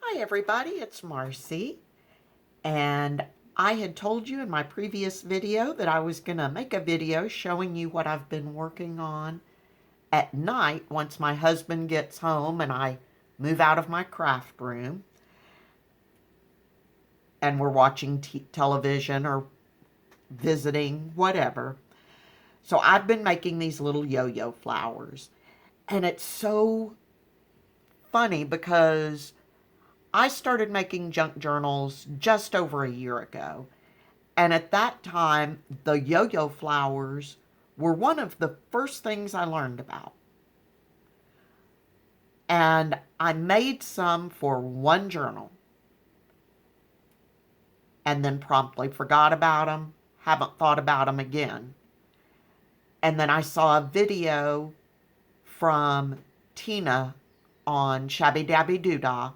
Hi everybody, it's Marcy, and I had told you in my previous video that I was going to make a video showing you what I've been working on at night once my husband gets home and I move out of my craft room and we're watching television or visiting, whatever. So I've been making these little yo-yo flowers, and it's so funny because I started making junk journals just over a year ago. And at that time, the yo-yo flowers were one of the first things I learned about. And I made some for one journal and then promptly forgot about them, haven't thought about them again. And then I saw a video from Tina on Shabby Dabby Doodah.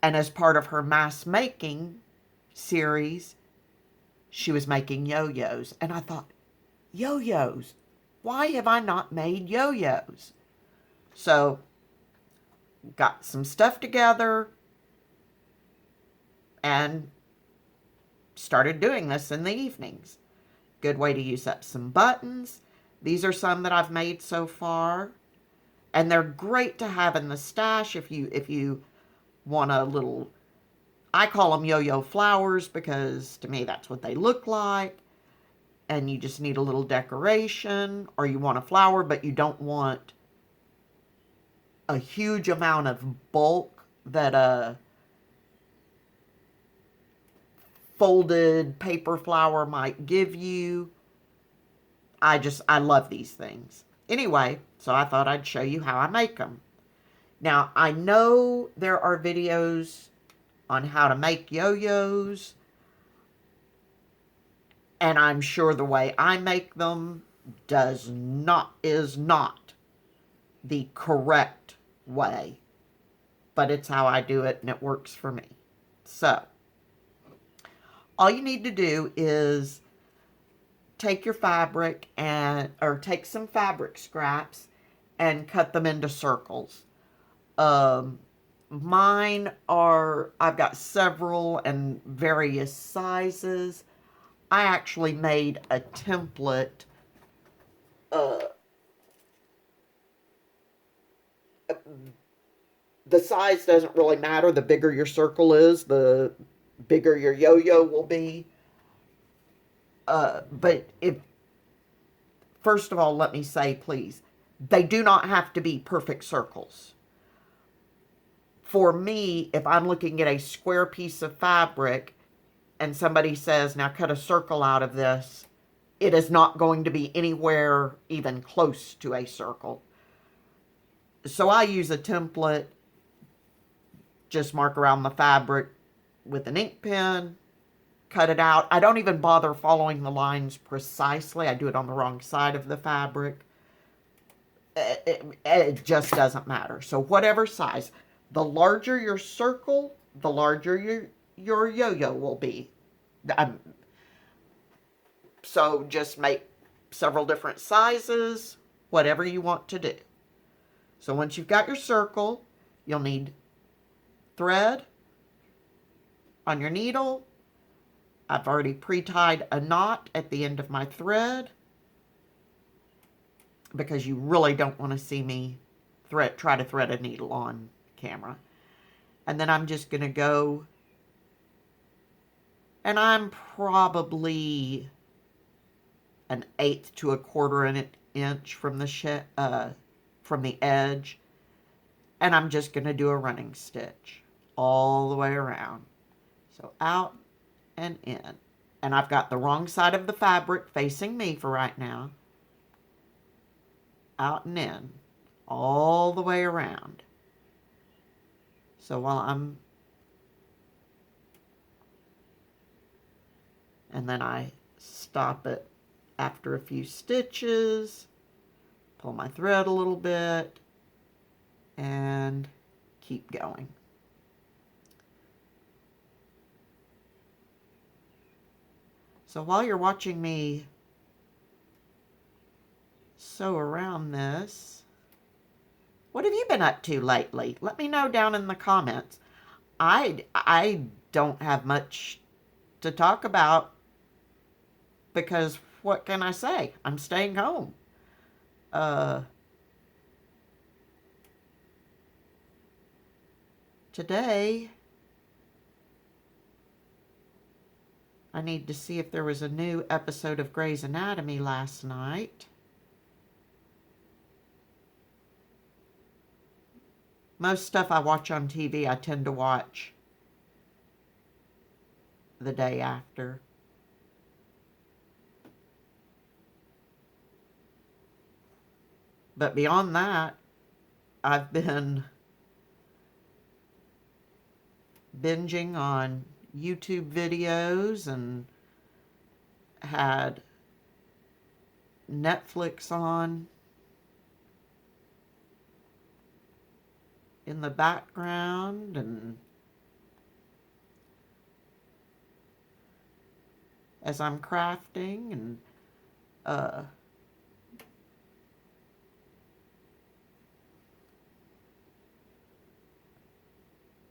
And as part of her mass making series, she was making yo-yos. And I thought, yo-yos, why have I not made yo-yos? So, got some stuff together and started doing this in the evenings. Good way to use up some buttons. These are some that I've made so far. And they're great to have in the stash if you want a little, I call them yo-yo flowers because to me that's what they look like. And you just need a little decoration, or you want a flower but you don't want a huge amount of bulk that a folded paper flower might give you. I love these things. Anyway, so I thought I'd show you how I make them. Now, I know there are videos on how to make yo-yos, and I'm sure the way I make them is not the correct way, but it's how I do it and it works for me. So, all you need to do is take your fabric or take some fabric scraps and cut them into circles. Mine are, I've got several and various sizes. I actually made a template. The size doesn't really matter. The bigger your circle is, the bigger your yo-yo will be. But first of all, let me say, please, they do not have to be perfect circles. For me, if I'm looking at a square piece of fabric and somebody says, now cut a circle out of this, it is not going to be anywhere even close to a circle. So I use a template, just mark around the fabric with an ink pen, cut it out. I don't even bother following the lines precisely. I do it on the wrong side of the fabric. It just doesn't matter. So whatever size, the larger your circle, the larger your yo-yo will be. So just make several different sizes, whatever you want to do. So once you've got your circle, you'll need thread on your needle. I've already pre-tied a knot at the end of my thread because you really don't want to see me try to thread a needle on camera. And then I'm just going to go, and I'm probably 1/8 to 1/4 inch from the edge, and I'm just going to do a running stitch all the way around. So out and in. And I've got the wrong side of the fabric facing me for right now. Out and in. All the way around. So and then I stop it after a few stitches, pull my thread a little bit, and keep going. So while you're watching me sew around this, What have you been up to lately? Let me know down in the comments. I don't have much to talk about because what can I say? I'm staying home. Today, I need to see if there was a new episode of Grey's Anatomy last night. Most stuff I watch on TV, I tend to watch the day after. But beyond that, I've been binging on YouTube videos and had Netflix on in the background, and as I'm crafting, and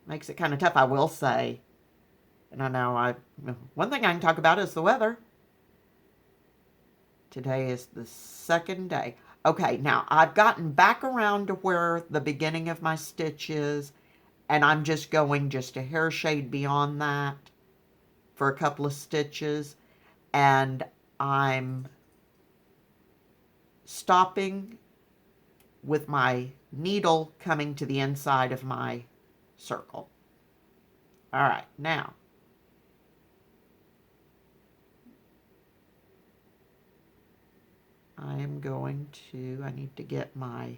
makes it kind of tough, I will say. And I know one thing I can talk about is the weather. Today is the second day. Okay, now I've gotten back around to where the beginning of my stitch is, and I'm just going just a hair shade beyond that for a couple of stitches, and I'm stopping with my needle coming to the inside of my circle. All right, now I am going to, I need to get my,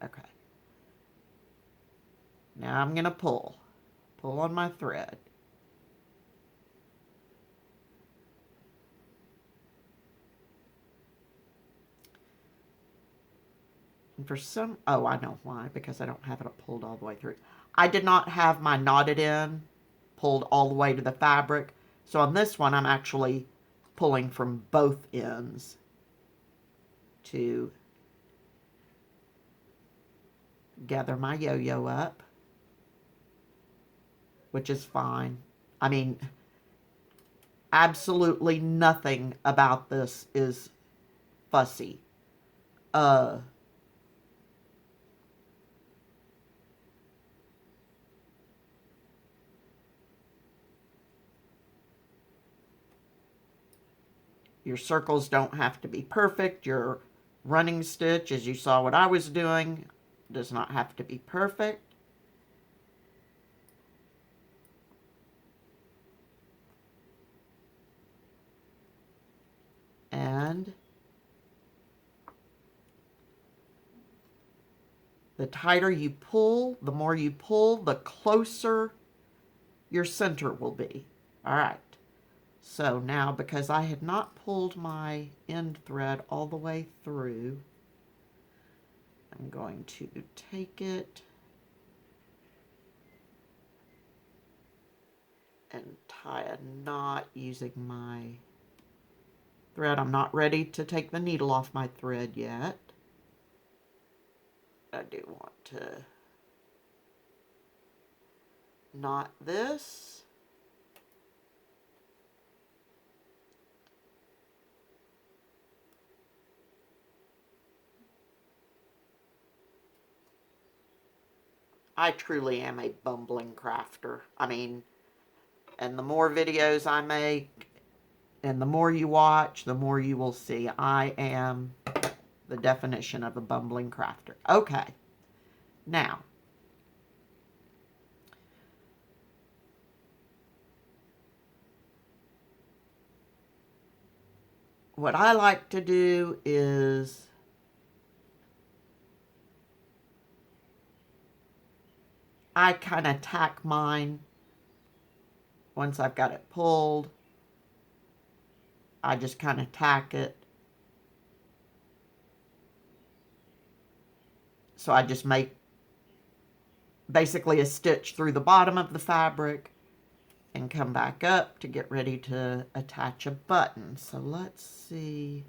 okay. Now I'm going to pull on my thread. And for some, oh, I know why, because I don't have it pulled all the way through. I did not have my knotted end pulled all the way to the fabric. So on this one, I'm actually pulling from both ends to gather my yo-yo up, which is fine. I mean, absolutely nothing about this is fussy. Your circles don't have to be perfect. Your running stitch, as you saw what I was doing, does not have to be perfect. And the tighter you pull, the more you pull, the closer your center will be. All right. So now, because I had not pulled my end thread all the way through, I'm going to take it and tie a knot using my thread. I'm not ready to take the needle off my thread yet. I do want to knot this. I truly am a bumbling crafter. I mean, and the more videos I make and the more you watch, the more you will see I am the definition of a bumbling crafter. Okay, now, what I like to do is I kind of tack mine once I've got it pulled. I just kind of tack it. So I just make basically a stitch through the bottom of the fabric and come back up to get ready to attach a button. So let's see.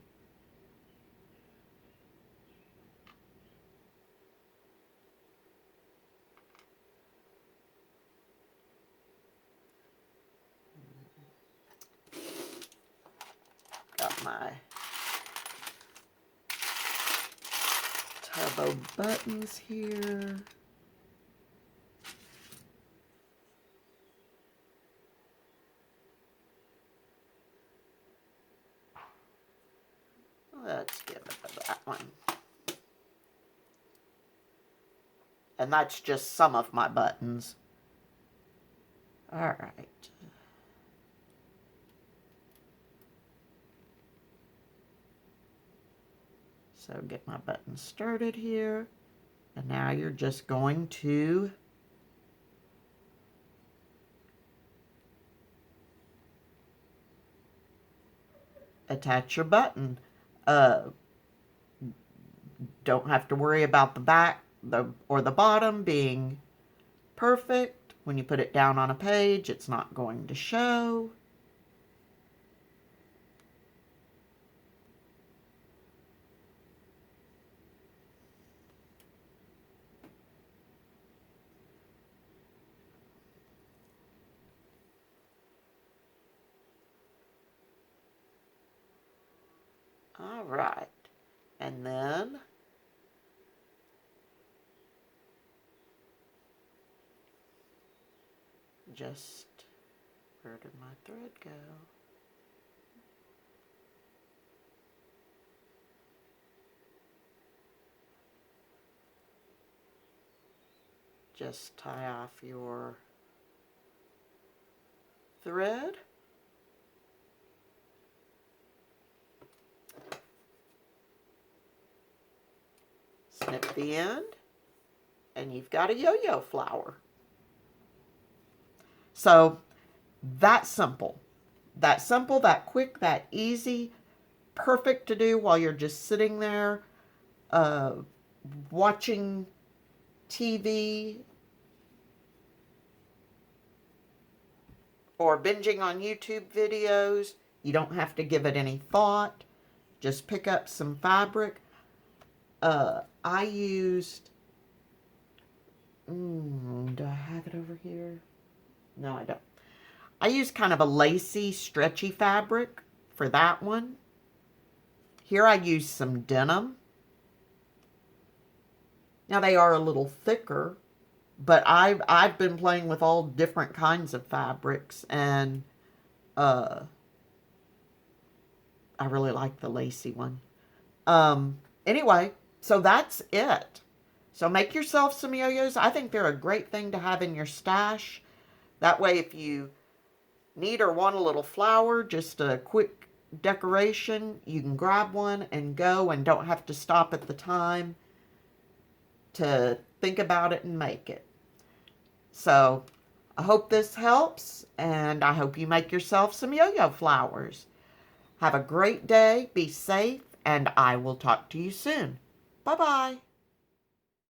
my tub of buttons here. Let's give it that one. And that's just some of my buttons. All right. So get my buttons started here. And now you're just going to attach your button. Don't have to worry about the back or the bottom being perfect. When you put it down on a page, it's not going to show. All right, and then just, where did my thread go? Just tie off your thread. Snip the end, and you've got a yo-yo flower. So that's simple. That simple, that quick, that easy, perfect to do while you're just sitting there watching TV or binging on YouTube videos. You don't have to give it any thought. Just pick up some fabric. I used, do I have it over here? No, I don't. I used kind of a lacy, stretchy fabric for that one. Here I used some denim. Now they are a little thicker, but I've been playing with all different kinds of fabrics, and I really like the lacy one. Anyway, so that's it. So make yourself some yo-yos. I think they're a great thing to have in your stash. That way, if you need or want a little flower, just a quick decoration, you can grab one and go and don't have to stop at the time to think about it and make it. So I hope this helps, and I hope you make yourself some yo-yo flowers. Have a great day, be safe, and I will talk to you soon. Bye-bye.